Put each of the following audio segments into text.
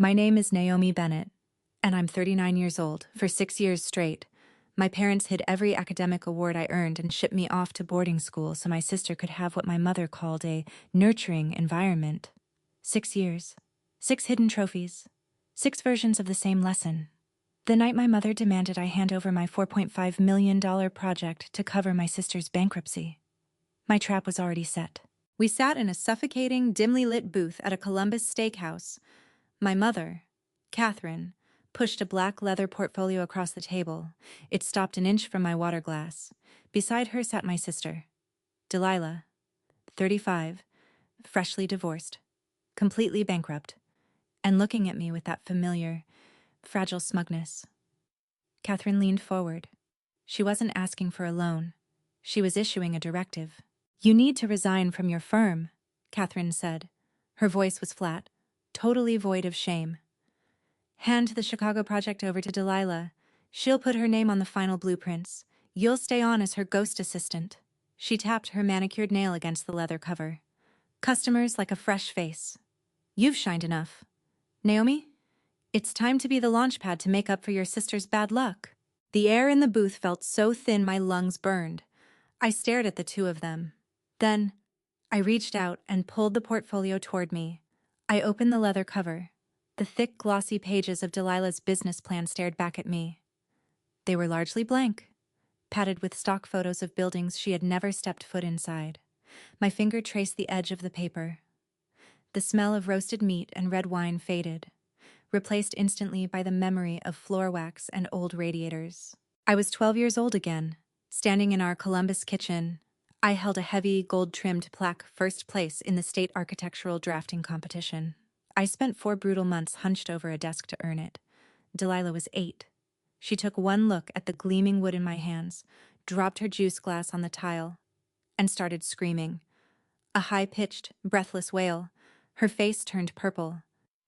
My name is Naomi Bennett, and I'm 39 years old. For 6 years straight, my parents hid every academic award I earned and shipped me off to boarding school so my sister could have what my mother called a nurturing environment. 6 years, 6 hidden trophies, 6 versions of the same lesson. The night my mother demanded I hand over my $4.5 million project to cover my sister's bankruptcy, my trap was already set. We sat in a suffocating, dimly lit booth at a Columbus steakhouse. My mother, Catherine, pushed a black leather portfolio across the table. It stopped an inch from my water glass. Beside her sat my sister, Delilah, 35, freshly divorced, completely bankrupt, and looking at me with that familiar, fragile smugness. Catherine leaned forward. She wasn't asking for a loan. She was issuing a directive. "You need to resign from your firm," Catherine said. Her voice was flat, totally void of shame. "Hand the Chicago project over to Delilah. She'll put her name on the final blueprints. You'll stay on as her ghost assistant." She tapped her manicured nail against the leather cover. "Customers like a fresh face. You've shined enough. Naomi, it's time to be the launch pad to make up for your sister's bad luck." The air in the booth felt so thin my lungs burned. I stared at the two of them. Then, I reached out and pulled the portfolio toward me. I opened the leather cover. The thick, glossy pages of Delilah's business plan stared back at me. They were largely blank, padded with stock photos of buildings she had never stepped foot inside. My finger traced the edge of the paper. The smell of roasted meat and red wine faded, replaced instantly by the memory of floor wax and old radiators. I was 12 years old again, standing in our Columbus kitchen. I held a heavy, gold-trimmed plaque first place in the state architectural drafting competition. I spent 4 brutal months hunched over a desk to earn it. Delilah was 8. She took one look at the gleaming wood in my hands, dropped her juice glass on the tile, and started screaming. A high-pitched, breathless wail. Her face turned purple.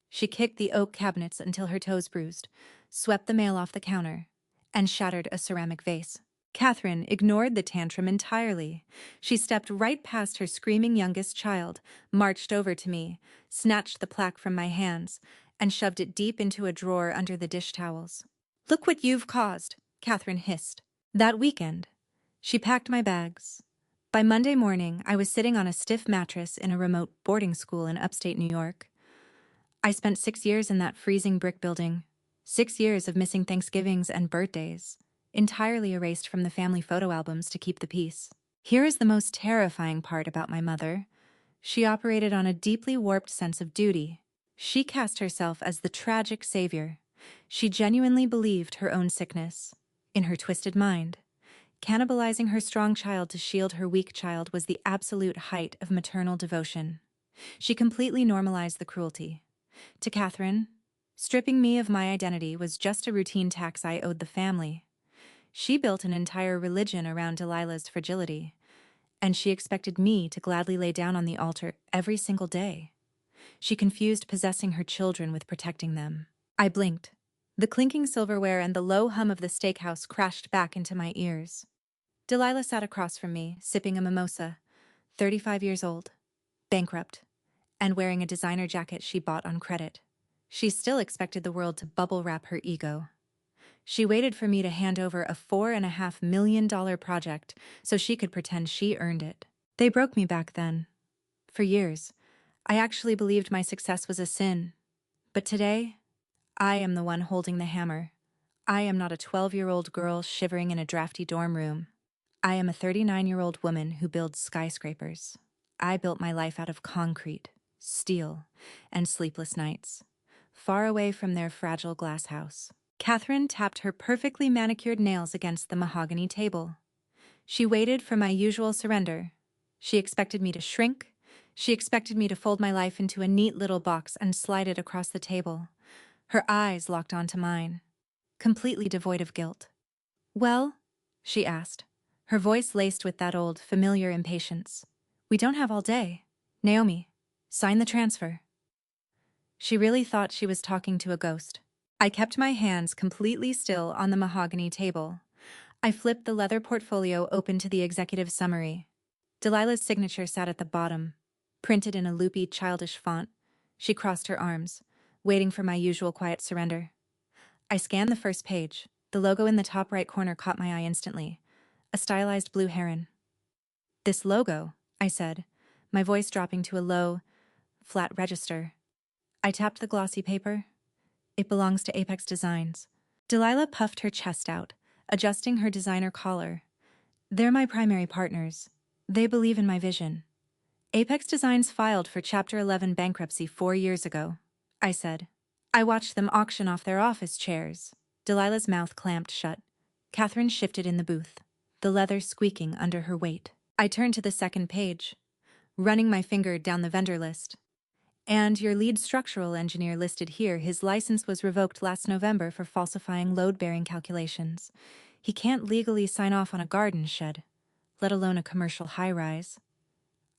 She kicked the oak cabinets until her toes bruised, swept the mail off the counter, and shattered a ceramic vase. Catherine ignored the tantrum entirely. She stepped right past her screaming youngest child, marched over to me, snatched the plaque from my hands, and shoved it deep into a drawer under the dish towels. "Look what you've caused," Catherine hissed. That weekend, she packed my bags. By Monday morning, I was sitting on a stiff mattress in a remote boarding school in upstate New York. I spent 6 years in that freezing brick building, 6 years of missing Thanksgivings and birthdays, entirely erased from the family photo albums to keep the peace. Here is the most terrifying part about my mother. She operated on a deeply warped sense of duty. She cast herself as the tragic savior. She genuinely believed her own sickness. In her twisted mind, cannibalizing her strong child to shield her weak child was the absolute height of maternal devotion. She completely normalized the cruelty. To Catherine, stripping me of my identity was just a routine tax I owed the family. She built an entire religion around Delilah's fragility, and she expected me to gladly lay down on the altar every single day. She confused possessing her children with protecting them. I blinked. The clinking silverware and the low hum of the steakhouse crashed back into my ears. Delilah sat across from me, sipping a mimosa, 35 years old, bankrupt, and wearing a designer jacket she bought on credit. She still expected the world to bubble wrap her ego. She waited for me to hand over a $4.5 million project so she could pretend she earned it. They broke me back then. For years, I actually believed my success was a sin. But today, I am the one holding the hammer. I am not a 12-year-old girl shivering in a drafty dorm room. I am a 39-year-old woman who builds skyscrapers. I built my life out of concrete, steel, and sleepless nights, far away from their fragile glass house. Catherine tapped her perfectly manicured nails against the mahogany table. She waited for my usual surrender. She expected me to shrink. She expected me to fold my life into a neat little box and slide it across the table. Her eyes locked onto mine, completely devoid of guilt. "Well?" she asked, her voice laced with that old, familiar impatience. "We don't have all day. Naomi, sign the transfer." She really thought she was talking to a ghost. I kept my hands completely still on the mahogany table. I flipped the leather portfolio open to the executive summary. Delilah's signature sat at the bottom, printed in a loopy, childish font. She crossed her arms, waiting for my usual quiet surrender. I scanned the first page. The logo in the top right corner caught my eye instantly. A stylized blue heron. "This logo," I said, my voice dropping to a low, flat register. I tapped the glossy paper. "It belongs to Apex Designs." Delilah puffed her chest out, adjusting her designer collar. "They're my primary partners. They believe in my vision." "Apex Designs filed for Chapter 11 bankruptcy 4 years ago," I said. "I watched them auction off their office chairs." Delilah's mouth clamped shut. Catherine shifted in the booth, the leather squeaking under her weight. I turned to the second page, running my finger down the vendor list. "And your lead structural engineer listed here, his license was revoked last November for falsifying load-bearing calculations. He can't legally sign off on a garden shed, let alone a commercial high-rise."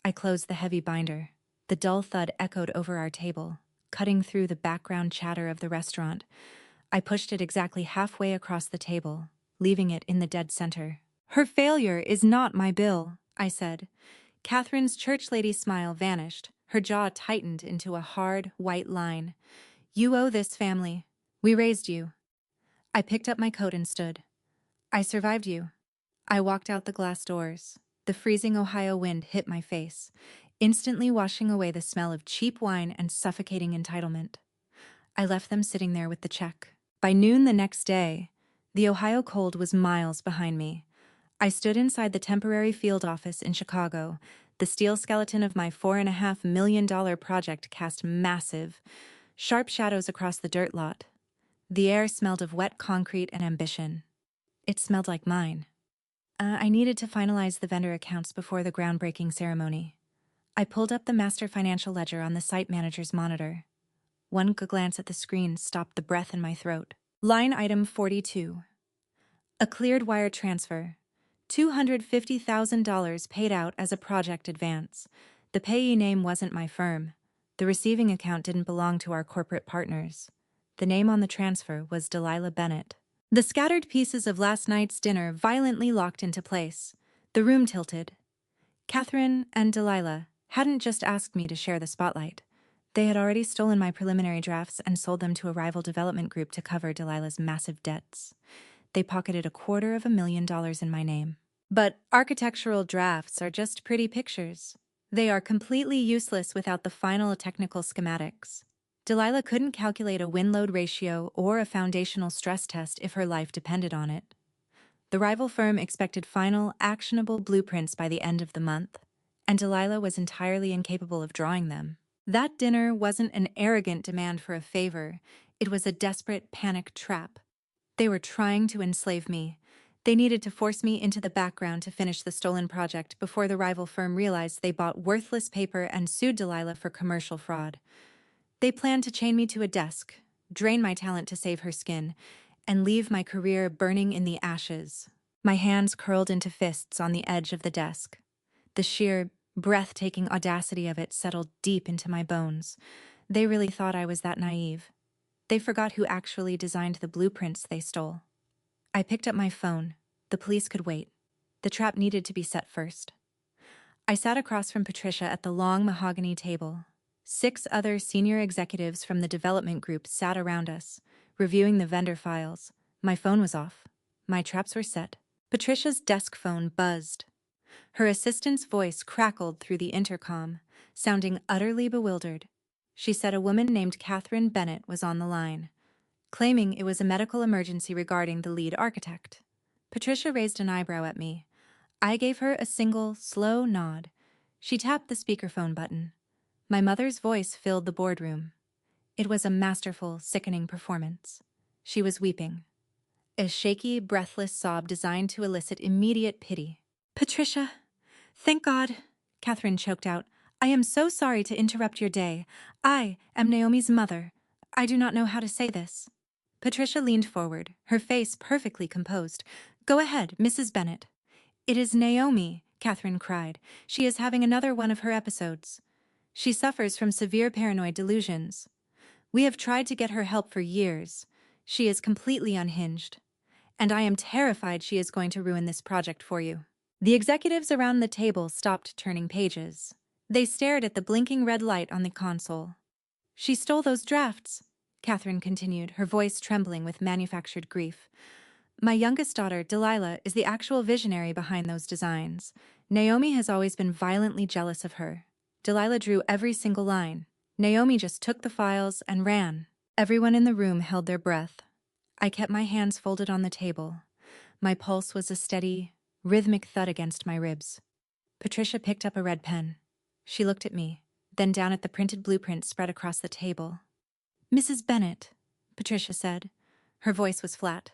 I closed the heavy binder. The dull thud echoed over our table, cutting through the background chatter of the restaurant. I pushed it exactly halfway across the table, leaving it in the dead center. "Her failure is not my bill," I said. Catherine's church lady smile vanished. Her jaw tightened into a hard, white line. "You owe this family. We raised you." I picked up my coat and stood. "I survived you." I walked out the glass doors. The freezing Ohio wind hit my face, instantly washing away the smell of cheap wine and suffocating entitlement. I left them sitting there with the check. By noon the next day, the Ohio cold was miles behind me. I stood inside the temporary field office in Chicago. The steel skeleton of my $4.5 million project cast massive, sharp shadows across the dirt lot. The air smelled of wet concrete and ambition. It smelled like mine. I needed to finalize the vendor accounts before the groundbreaking ceremony. I pulled up the master financial ledger on the site manager's monitor. One glance at the screen stopped the breath in my throat. Line item 42. A cleared wire transfer. $250,000 paid out as a project advance. The payee name wasn't my firm. The receiving account didn't belong to our corporate partners. The name on the transfer was Delilah Bennett. The scattered pieces of last night's dinner violently locked into place. The room tilted. Catherine and Delilah hadn't just asked me to share the spotlight. They had already stolen my preliminary drafts and sold them to a rival development group to cover Delilah's massive debts. They pocketed $250,000 in my name. But architectural drafts are just pretty pictures. They are completely useless without the final technical schematics. Delilah couldn't calculate a wind-load ratio or a foundational stress test if her life depended on it. The rival firm expected final, actionable blueprints by the end of the month, and Delilah was entirely incapable of drawing them. That dinner wasn't an arrogant demand for a favor. It was a desperate panic trap. They were trying to enslave me. They needed to force me into the background to finish the stolen project before the rival firm realized they bought worthless paper and sued Delilah for commercial fraud. They planned to chain me to a desk, drain my talent to save her skin, and leave my career burning in the ashes. My hands curled into fists on the edge of the desk. The sheer, breathtaking audacity of it settled deep into my bones. They really thought I was that naive. They forgot who actually designed the blueprints they stole. I picked up my phone. The police could wait. The trap needed to be set first. I sat across from Patricia at the long mahogany table. 6 other senior executives from the development group sat around us, reviewing the vendor files. My phone was off. My traps were set. Patricia's desk phone buzzed. Her assistant's voice crackled through the intercom, sounding utterly bewildered. She said a woman named Catherine Bennett was on the line, claiming it was a medical emergency regarding the lead architect. Patricia raised an eyebrow at me. I gave her a single, slow nod. She tapped the speakerphone button. My mother's voice filled the boardroom. It was a masterful, sickening performance. She was weeping. A shaky, breathless sob designed to elicit immediate pity. "Patricia, thank God," Catherine choked out. "I am so sorry to interrupt your day. I am Naomi's mother. I do not know how to say this." Patricia leaned forward, her face perfectly composed. "Go ahead, Mrs. Bennett." "It is Naomi," Catherine cried. "She is having another one of her episodes. She suffers from severe paranoid delusions. We have tried to get her help for years. She is completely unhinged. And I am terrified she is going to ruin this project for you." The executives around the table stopped turning pages. They stared at the blinking red light on the console. "She stole those drafts," Catherine continued, her voice trembling with manufactured grief. My youngest daughter, Delilah, is the actual visionary behind those designs. Naomi has always been violently jealous of her. Delilah drew every single line. Naomi just took the files and ran. Everyone in the room held their breath. I kept my hands folded on the table. My pulse was a steady, rhythmic thud against my ribs. Patricia picked up a red pen. She looked at me, then down at the printed blueprint spread across the table. Mrs. Bennet, Patricia said. Her voice was flat,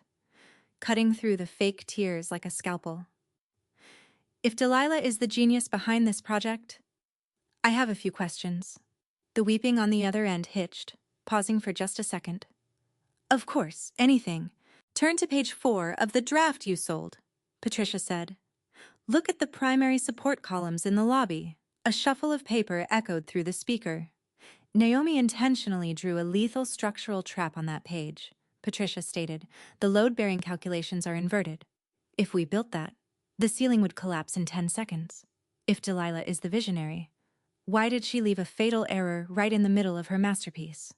cutting through the fake tears like a scalpel. If Delilah is the genius behind this project, I have a few questions. The weeping on the other end hitched, pausing for just a second. Of course, anything. Turn to page 4 of the draft you sold, Patricia said. Look at the primary support columns in the lobby. A shuffle of paper echoed through the speaker. Naomi intentionally drew a lethal structural trap on that page, Patricia stated. The load-bearing calculations are inverted. If we built that, the ceiling would collapse in 10 seconds. If Delilah is the visionary, why did she leave a fatal error right in the middle of her masterpiece?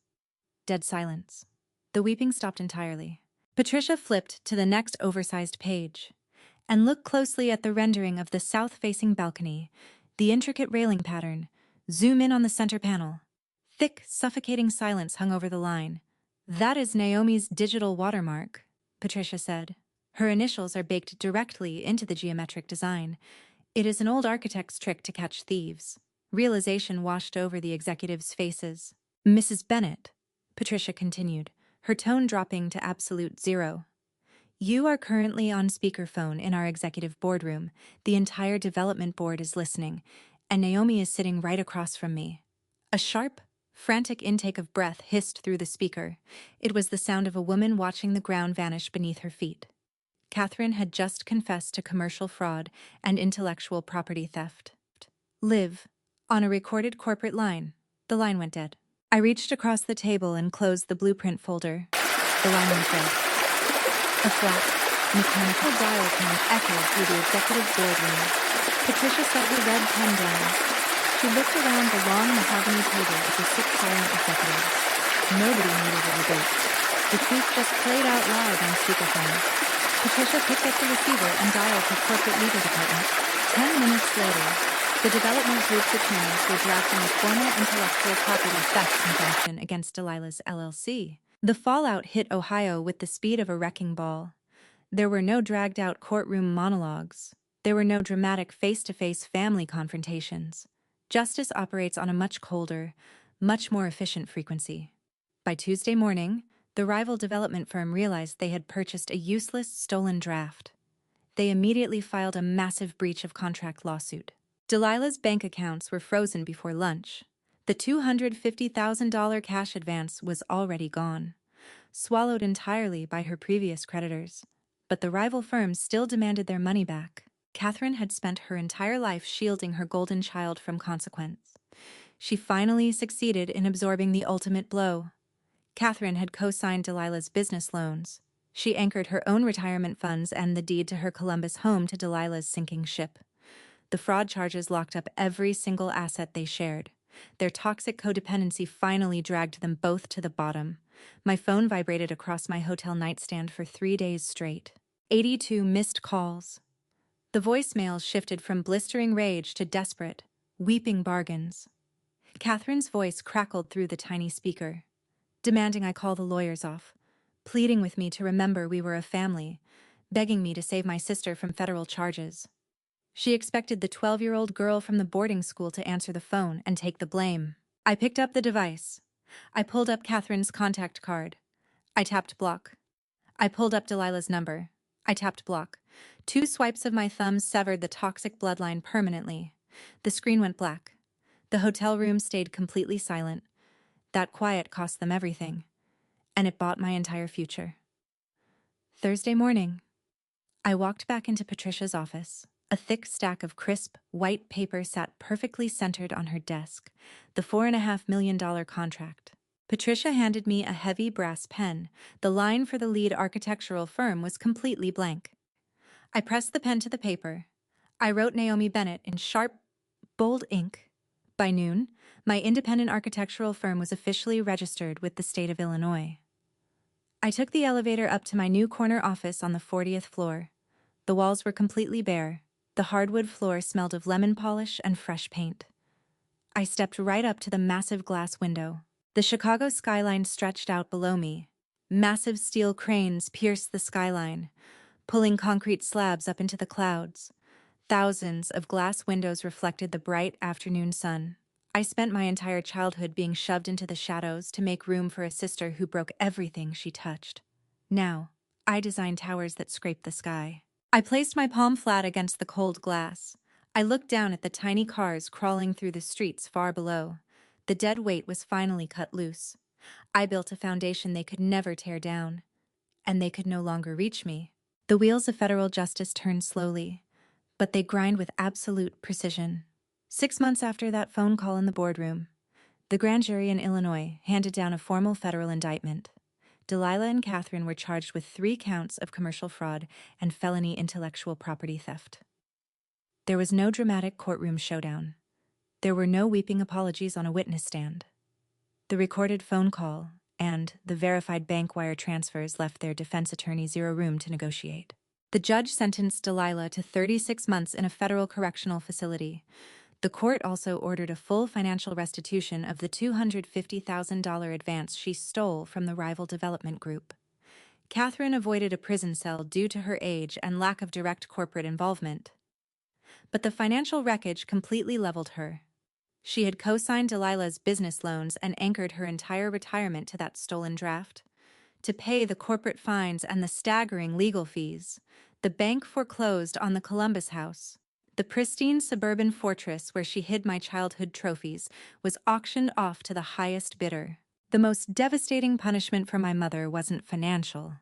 Dead silence. The weeping stopped entirely. Patricia flipped to the next oversized page and looked closely at the rendering of the south-facing balcony, the intricate railing pattern. Zoom in on the center panel. Thick, suffocating silence hung over the line. That is Naomi's digital watermark, Patricia said. Her initials are baked directly into the geometric design. It is an old architect's trick to catch thieves. Realization washed over the executives' faces. Mrs. Bennet, Patricia continued, her tone dropping to absolute zero. You are currently on speakerphone in our executive boardroom. The entire development board is listening, and Naomi is sitting right across from me. A sharp, frantic intake of breath hissed through the speaker. It was the sound of a woman watching the ground vanish beneath her feet. Catherine had just confessed to commercial fraud and intellectual property theft. Live, on a recorded corporate line. The line went dead. I reached across the table and closed the blueprint folder. The line went dead. A flat, mechanical dial tone echoed through the executive boardroom. Patricia set her red pen down. She looked around the long mahogany table at the 6 silent executives. Nobody needed a debate. The truth just played out live on speakerphone. Patricia picked up the receiver and dialed her corporate legal department. 10 minutes later, the development group's attorneys were drafting a formal intellectual property theft convention against Delilah's LLC. The fallout hit Ohio with the speed of a wrecking ball. There were no dragged-out courtroom monologues. There were no dramatic face-to-face family confrontations. Justice operates on a much colder, much more efficient frequency. By Tuesday morning, the rival development firm realized they had purchased a useless, stolen draft. They immediately filed a massive breach of contract lawsuit. Delilah's bank accounts were frozen before lunch. The $250,000 cash advance was already gone, swallowed entirely by her previous creditors. But the rival firms still demanded their money back. Catherine had spent her entire life shielding her golden child from consequence. She finally succeeded in absorbing the ultimate blow. Catherine had co-signed Delilah's business loans. She anchored her own retirement funds and the deed to her Columbus home to Delilah's sinking ship. The fraud charges locked up every single asset they shared. Their toxic codependency finally dragged them both to the bottom. My phone vibrated across my hotel nightstand for 3 days straight. 82 missed calls. The voicemails shifted from blistering rage to desperate, weeping bargains. Catherine's voice crackled through the tiny speaker, demanding I call the lawyers off, pleading with me to remember we were a family, begging me to save my sister from federal charges. She expected the 12-year-old girl from the boarding school to answer the phone and take the blame. I picked up the device. I pulled up Catherine's contact card. I tapped block. I pulled up Delilah's number. I tapped block. 2 swipes of my thumbs severed the toxic bloodline permanently. The screen went black. The hotel room stayed completely silent. That quiet cost them everything, and it bought my entire future. Thursday morning, I walked back into Patricia's office. A thick stack of crisp, white paper sat perfectly centered on her desk, the $4.5 million contract. Patricia handed me a heavy brass pen. The line for the lead architectural firm was completely blank. I pressed the pen to the paper. I wrote Naomi Bennet in sharp, bold ink, By noon, my independent architectural firm was officially registered with the state of Illinois. I took the elevator up to my new corner office on the 40th floor. The walls were completely bare. The hardwood floor smelled of lemon polish and fresh paint. I stepped right up to the massive glass window. The Chicago skyline stretched out below me. Massive steel cranes pierced the skyline, pulling concrete slabs up into the clouds. Thousands of glass windows reflected the bright afternoon sun. I spent my entire childhood being shoved into the shadows to make room for a sister who broke everything she touched. Now, I designed towers that scraped the sky. I placed my palm flat against the cold glass. I looked down at the tiny cars crawling through the streets far below. The dead weight was finally cut loose. I built a foundation they could never tear down, and they could no longer reach me. The wheels of federal justice turn slowly, but they grind with absolute precision. 6 months after that phone call in the boardroom, the grand jury in Illinois handed down a formal federal indictment. Delilah and Catherine were charged with 3 counts of commercial fraud and felony intellectual property theft. There was no dramatic courtroom showdown. There were no weeping apologies on a witness stand. The recorded phone call and the verified bank wire transfers left their defense attorney zero room to negotiate. The judge sentenced Delilah to 36 months in a federal correctional facility. The court also ordered a full financial restitution of the $250,000 advance she stole from the rival development group. Catherine avoided a prison cell due to her age and lack of direct corporate involvement. But the financial wreckage completely leveled her. She had co-signed Delilah's business loans and anchored her entire retirement to that stolen draft. To pay the corporate fines and the staggering legal fees, the bank foreclosed on the Columbus house. The pristine suburban fortress where she hid my childhood trophies was auctioned off to the highest bidder. The most devastating punishment for my mother wasn't financial.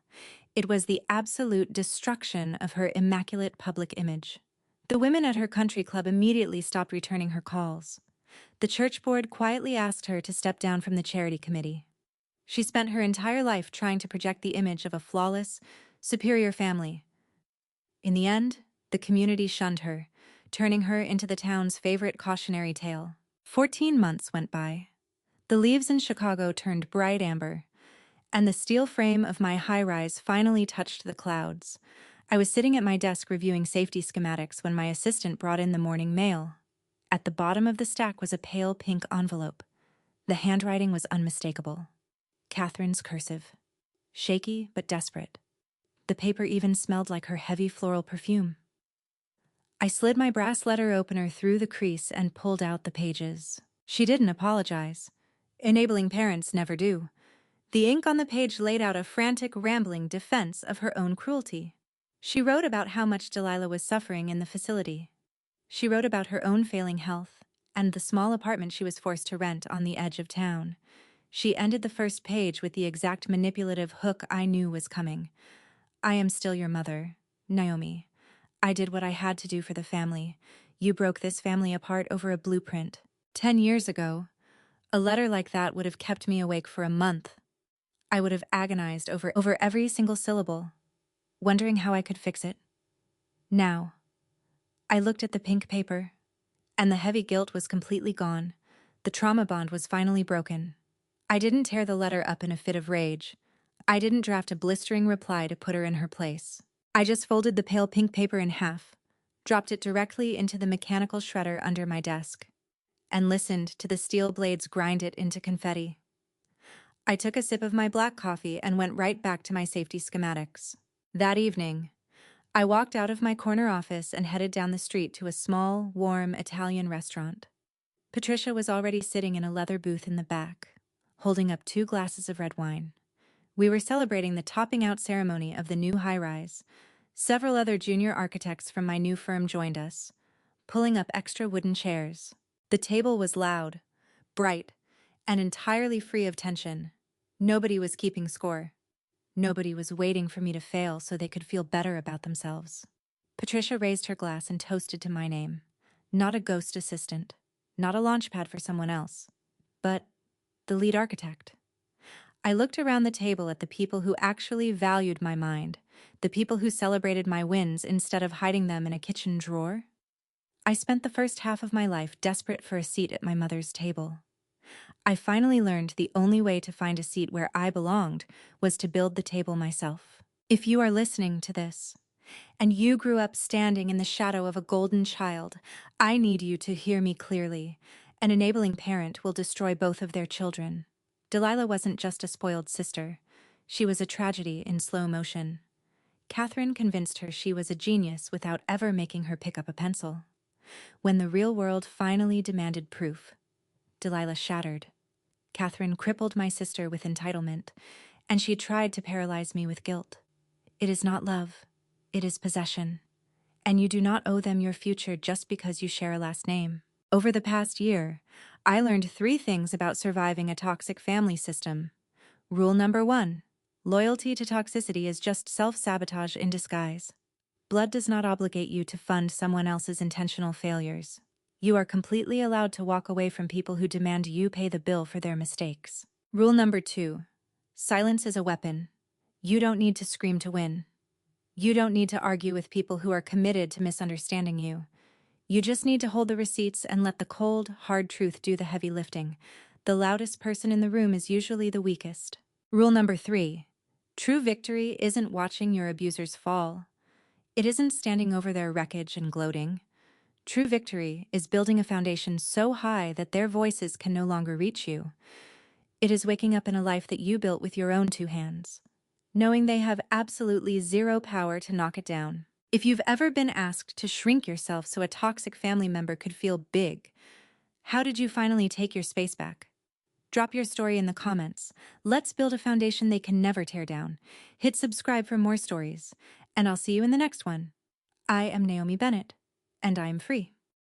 It was the absolute destruction of her immaculate public image. The women at her country club immediately stopped returning her calls. The church board quietly asked her to step down from the charity committee. She spent her entire life trying to project the image of a flawless, superior family. In the end, the community shunned her, turning her into the town's favorite cautionary tale. 14 months went by. The leaves in Chicago turned bright amber, and the steel frame of my high-rise finally touched the clouds. I was sitting at my desk reviewing safety schematics when my assistant brought in the morning mail. At the bottom of the stack was a pale pink envelope. The handwriting was unmistakable. Catherine's cursive. Shaky but desperate. The paper even smelled like her heavy floral perfume. I slid my brass letter opener through the crease and pulled out the pages. She didn't apologize. Enabling parents never do. The ink on the page laid out a frantic, rambling defense of her own cruelty. She wrote about how much Delilah was suffering in the facility. She wrote about her own failing health and the small apartment she was forced to rent on the edge of town. She ended the first page with the exact manipulative hook I knew was coming. I am still your mother, Naomi. I did what I had to do for the family. You broke this family apart over a blueprint. 10 years ago, a letter like that would have kept me awake for a month. I would have agonized over every single syllable, wondering how I could fix it. Now, I looked at the pink paper, and the heavy guilt was completely gone. The trauma bond was finally broken. I didn't tear the letter up in a fit of rage. I didn't draft a blistering reply to put her in her place. I just folded the pale pink paper in half, dropped it directly into the mechanical shredder under my desk, and listened to the steel blades grind it into confetti. I took a sip of my black coffee and went right back to my safety schematics. That evening, I walked out of my corner office and headed down the street to a small, warm Italian restaurant. Patricia was already sitting in a leather booth in the back, holding up 2 glasses of red wine. We were celebrating the topping-out ceremony of the new high-rise. Several other junior architects from my new firm joined us, pulling up extra wooden chairs. The table was loud, bright, and entirely free of tension. Nobody was keeping score. Nobody was waiting for me to fail so they could feel better about themselves. Patricia raised her glass and toasted to my name. Not a ghost assistant, not a launchpad for someone else, but the lead architect. I looked around the table at the people who actually valued my mind, the people who celebrated my wins instead of hiding them in a kitchen drawer. I spent the first half of my life desperate for a seat at my mother's table. I finally learned the only way to find a seat where I belonged was to build the table myself. If you are listening to this, and you grew up standing in the shadow of a golden child, I need you to hear me clearly. An enabling parent will destroy both of their children. Delilah wasn't just a spoiled sister. She was a tragedy in slow motion. Catherine convinced her she was a genius without ever making her pick up a pencil. When the real world finally demanded proof, Delilah shattered. Catherine crippled my sister with entitlement, and she tried to paralyze me with guilt. It is not love, it is possession. And you do not owe them your future just because you share a last name. Over the past year, I learned 3 things about surviving a toxic family system. Rule number 1: loyalty to toxicity is just self-sabotage in disguise. Blood does not obligate you to fund someone else's intentional failures. You are completely allowed to walk away from people who demand you pay the bill for their mistakes. Rule number 2: silence is a weapon. You don't need to scream to win. You don't need to argue with people who are committed to misunderstanding you. You just need to hold the receipts and let the cold, hard truth do the heavy lifting. The loudest person in the room is usually the weakest. Rule number 3: true victory isn't watching your abusers fall. It isn't standing over their wreckage and gloating. True victory is building a foundation so high that their voices can no longer reach you. It is waking up in a life that you built with your own 2 hands, knowing they have absolutely zero power to knock it down. If you've ever been asked to shrink yourself so a toxic family member could feel big, how did you finally take your space back? Drop your story in the comments. Let's build a foundation they can never tear down. Hit subscribe for more stories, and I'll see you in the next one. I am Naomi Bennett, and I am free.